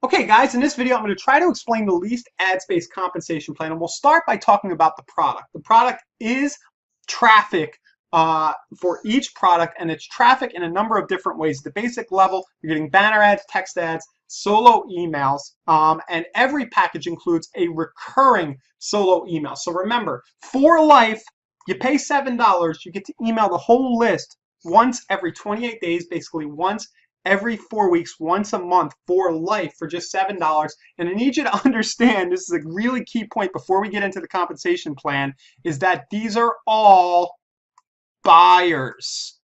Okay, guys, in this video, I'm going to try to explain the leased ad space compensation plan, and we'll start by talking about the product. The product is traffic for each product, and it's traffic in a number of different ways. At the basic level, you're getting banner ads, text ads, solo emails, and every package includes a recurring solo email. So remember, for life, you pay $7, you get to email the whole list once every 28 days, basically once every 4 weeks, once a month for life for just $7. And I need you to understand, this is a really key point before we get into the compensation plan, is that these are all buyers.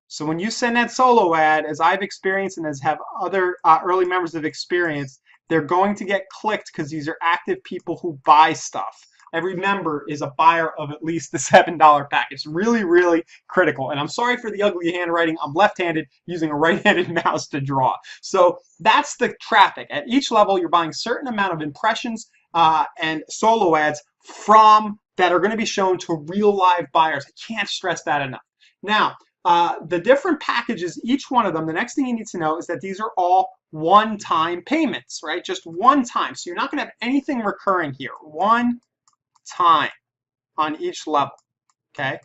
So when you send that solo ad, as I've experienced and as have other early members have experienced, they're going to get clicked because these are active people who buy stuff. Every member is a buyer of at least the $7 package. Really, really critical. And I'm sorry for the ugly handwriting. I'm left-handed using a right-handed mouse to draw. So that's the traffic. At each level, you're buying a certain amount of impressions and solo ads from that are going to be shown to real live buyers. I can't stress that enough. Now, the different packages, each one of them, the next thing you need to know is that these are all one-time payments, right? Just one time. So you're not going to have anything recurring here. One time on each level, okay?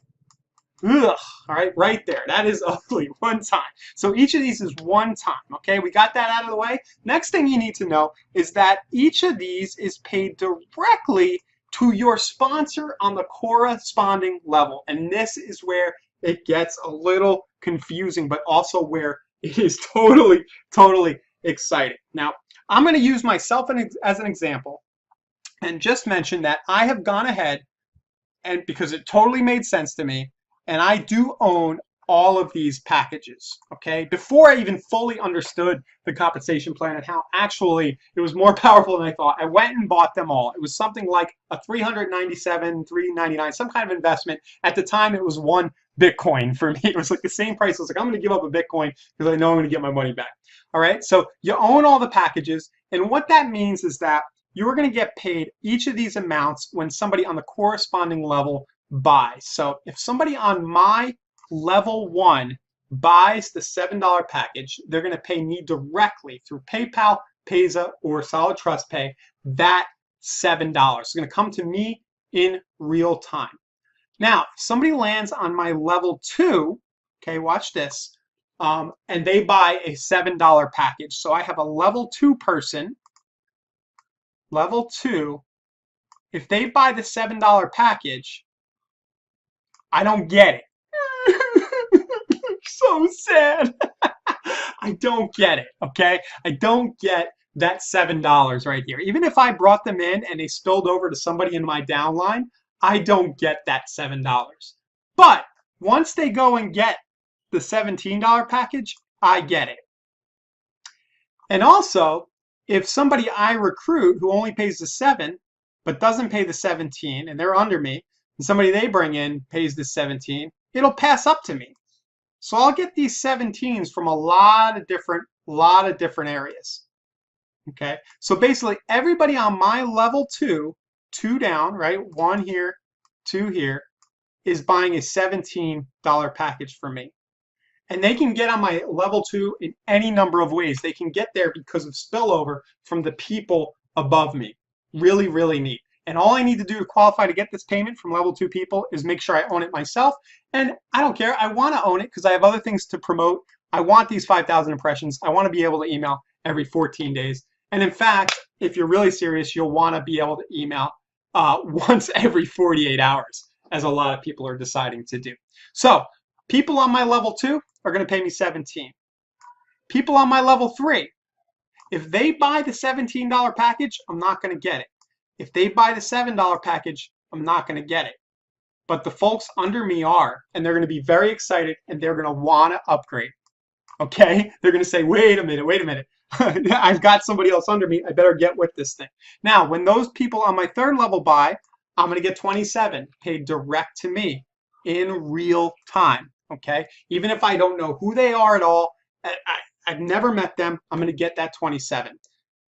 Ugh, all right, right there. That is ugly, one time. So each of these is one time, okay? We got that out of the way. Next thing you need to know is that each of these is paid directly to your sponsor on the corresponding level. And this is where it gets a little confusing, but also where it is totally, totally exciting. Now, I'm going to use myself as an example and just mention that I have gone ahead, and because it totally made sense to me, and I do own all of these packages, okay? Before I even fully understood the compensation plan and how actually it was more powerful than I thought, I went and bought them all. It was something like a $397, $399, some kind of investment. At the time, it was one Bitcoin for me. It was like the same price. I was like, I'm going to give up a Bitcoin because I know I'm going to get my money back. All right, so you own all the packages, and what that means is that you are going to get paid each of these amounts when somebody on the corresponding level buys. So if somebody on my level 1 buys the $7 package, they're going to pay me directly through PayPal, Payza, or Solid Trust Pay that $7. It's going to come to me in real time. Now, if somebody lands on my level 2, okay, watch this, and they buy a $7 package. So I have a level 2 person. Level 2, if they buy the $7 package, I don't get it. So sad. I don't get it, okay? I don't get that $7 right here. Even if I brought them in and they spilled over to somebody in my downline, I don't get that $7. But once they go and get the $17 package, I get it. And also, if somebody I recruit who only pays the 7 but doesn't pay the 17 and they're under me, and somebody they bring in pays the 17, it'll pass up to me. So I'll get these 17s from a lot of different areas. Okay, so basically everybody on my level 2 down, right? 1 here, 2 here, is buying a $17 package for me. And they can get on my level 2 in any number of ways. They can get there because of spillover from the people above me. Really, really neat. And all I need to do to qualify to get this payment from level 2 people is make sure I own it myself. And I don't care. I want to own it because I have other things to promote. I want these 5,000 impressions. I want to be able to email every 14 days. And in fact, if you're really serious, you'll want to be able to email once every 48 hours, as a lot of people are deciding to do. So people on my level 2 are going to pay me 17. People on my level 3, if they buy the $17 package, I'm not going to get it. If they buy the $7 package, I'm not going to get it. But the folks under me are, and they're going to be very excited, and they're going to want to upgrade. Okay? They're going to say, wait a minute. I've got somebody else under me. I better get with this thing. Now, when those people on my 3rd level buy, I'm going to get 27 paid direct to me in real time. Okay, even if I don't know who they are at all, I've never met them, I'm going to get that 27.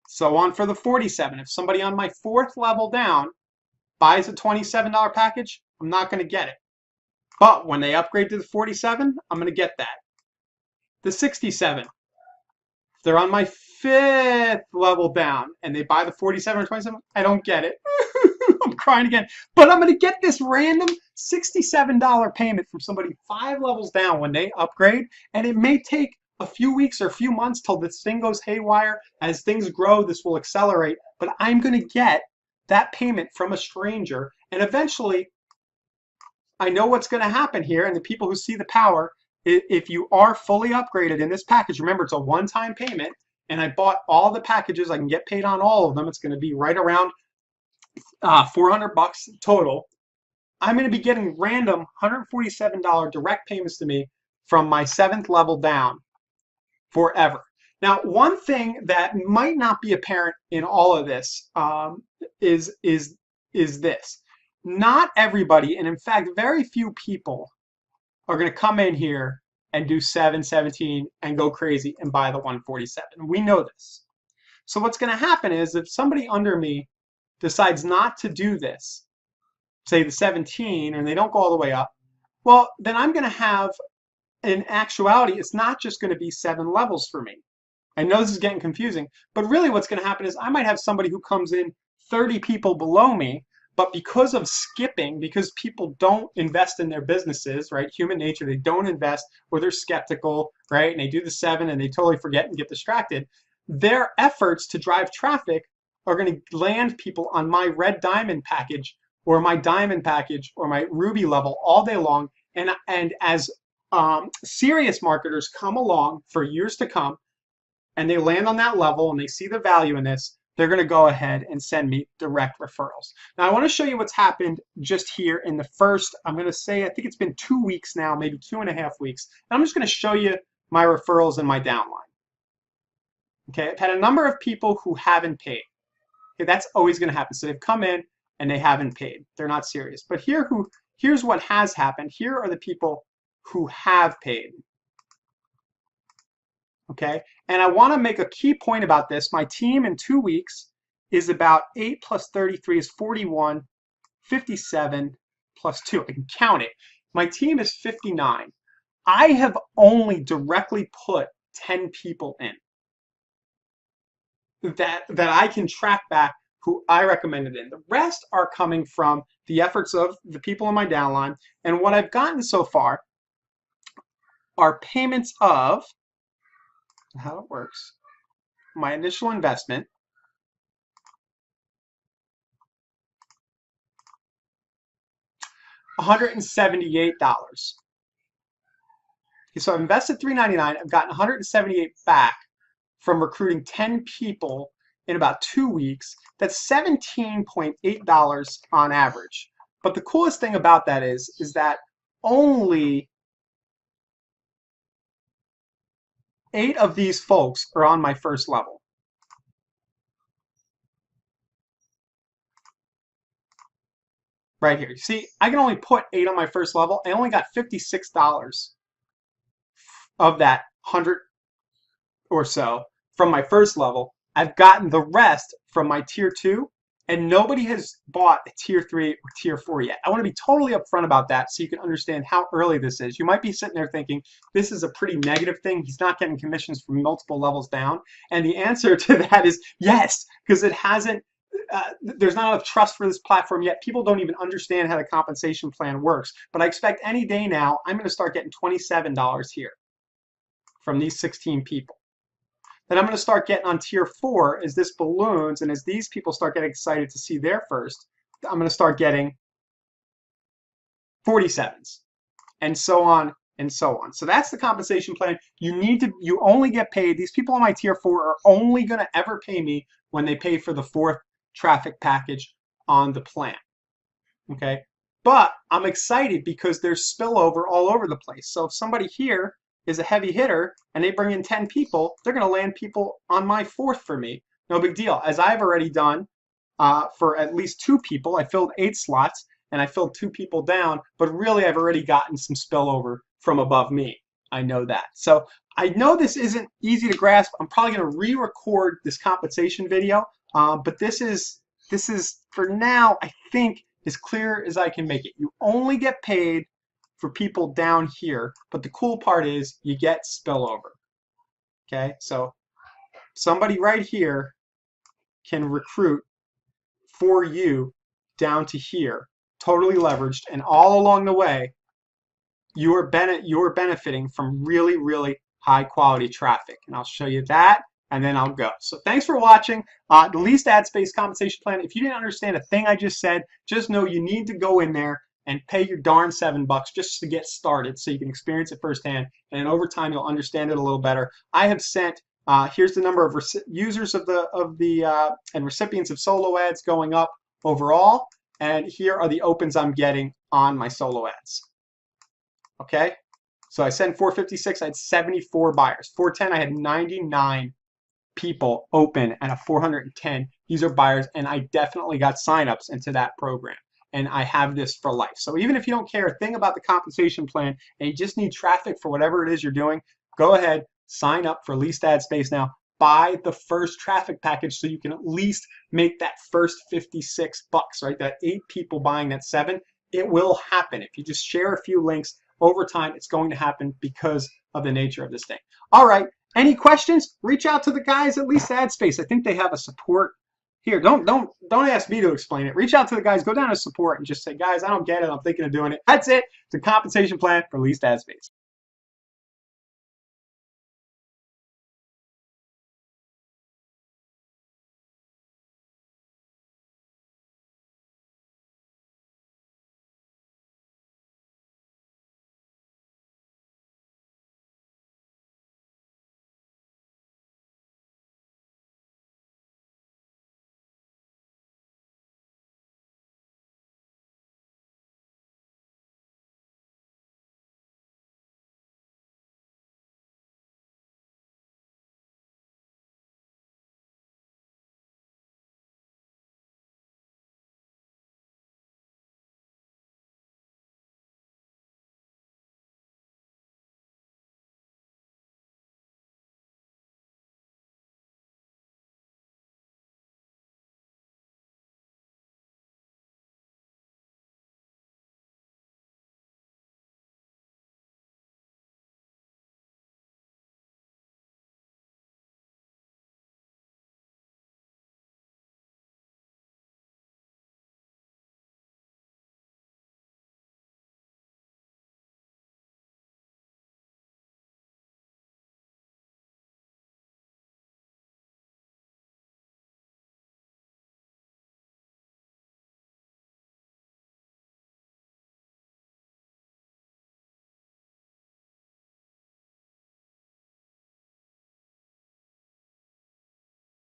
So on for the 47. If somebody on my 4th level down buys a $27 package, I'm not going to get it. But when they upgrade to the 47, I'm going to get that. The 67. If they're on my 5th level down and they buy the 47 or 27, I don't get it. I'm crying again. But I'm going to get this random $67 payment from somebody 5 levels down when they upgrade. And it may take a few weeks or a few months till this thing goes haywire. As things grow, this will accelerate. But I'm going to get that payment from a stranger. And eventually, I know what's going to happen here. And the people who see the power, if you are fully upgraded in this package, remember it's a one-time payment. And I bought all the packages. I can get paid on all of them. It's going to be right around $400 total. I'm going to be getting random $147 direct payments to me from my 7th level down forever. Now, one thing that might not be apparent in all of this is this. Not everybody, and in fact, very few people are going to come in here and do 7, 17 and go crazy and buy the 147. We know this. So what's going to happen is if somebody under me decides not to do this, say the 17, and they don't go all the way up, well, then I'm going to have, in actuality, it's not just going to be 7 levels for me. I know this is getting confusing, but really what's going to happen is I might have somebody who comes in 30 people below me, but because of skipping, because people don't invest in their businesses, right? Human nature, they don't invest, or they're skeptical, right? And they do the 7 and they totally forget and get distracted. Their efforts to drive traffic are going to land people on my red diamond package or my diamond package or my ruby level all day long. And as serious marketers come along for years to come and they land on that level and they see the value in this, they're going to go ahead and send me direct referrals. Now, I want to show you what's happened just here in the first, I'm going to say, I think it's been 2 weeks now, maybe 2.5 weeks. And I'm just going to show you my referrals and my downline. Okay, I've had a number of people who haven't paid. Okay, that's always going to happen. So they've come in and they haven't paid. They're not serious. But here's what has happened. Here are the people who have paid. Okay, and I want to make a key point about this. My team in 2 weeks is about 8 plus 33 is 41, 57 plus 2. I can count it. My team is 59. I have only directly put 10 people in that I can track back who I recommended in. The rest are coming from the efforts of the people in my downline. And what I've gotten so far are payments of, how it works, my initial investment, $178. Okay, so I've invested $399. I've gotten $178 back from recruiting 10 people in about 2 weeks. That's $17.8 on average. But the coolest thing about that is that only 8 of these folks are on my first level. Right here. You see, I can only put 8 on my first level. I only got $56 of that 100 or so from my first level. I've gotten the rest from my tier 2, and nobody has bought a tier 3 or tier 4 yet. I want to be totally upfront about that so you can understand how early this is. You might be sitting there thinking, this is a pretty negative thing. He's not getting commissions from multiple levels down. And the answer to that is yes, because it hasn't, there's not enough trust for this platform yet. People don't even understand how the compensation plan works. But I expect any day now, I'm going to start getting $27 here from these 16 people. Then I'm going to start getting on tier 4 as this balloons, and as these people start getting excited to see their first, I'm going to start getting 47s, and so on and so on. So that's the compensation plan. You only get paid. These people on my tier 4 are only going to ever pay me when they pay for the 4th traffic package on the plan. Okay, but I'm excited because there's spillover all over the place. So if somebody here is a heavy hitter and they bring in 10 people, they're going to land people on my 4th for me. No big deal. As I've already done for at least 2 people, I filled 8 slots and I filled 2 people down, but really I've already gotten some spillover from above me. I know that. So I know this isn't easy to grasp. I'm probably going to re-record this compensation video, but this is for now, I think, as clear as I can make it. You only get paid for people down here, but the cool part is you get spillover. Okay, so somebody right here can recruit for you down to here, totally leveraged, and all along the way, you're benefiting from really, really high quality traffic. And I'll show you that, and then I'll go. So thanks for watching. The leased ad space compensation plan. If you didn't understand a thing I just said, just know you need to go in there and pay your darn $7 just to get started so you can experience it firsthand. And then over time, you'll understand it a little better. I have sent, here's the number of users of the and recipients of solo ads going up overall. And here are the opens I'm getting on my solo ads. Okay, so I sent 456, I had 74 buyers. 410, I had 99 people open at a 410 user buyers, and I definitely got signups into that program. And I have this for life. So even if you don't care a thing about the compensation plan and you just need traffic for whatever it is you're doing, go ahead, sign up for Leased Ad Space now. Buy the first traffic package so you can at least make that first 56 bucks, right? That 8 people buying that 7, it will happen. If you just share a few links, over time, it's going to happen because of the nature of this thing. All right. Any questions? Reach out to the guys at Leased Ad Space. I think they have a support here. Don't ask me to explain it. Reach out to the guys. Go down to support and just say, guys, I don't get it. I'm thinking of doing it. That's it. It's a compensation plan for Leased Ad Space.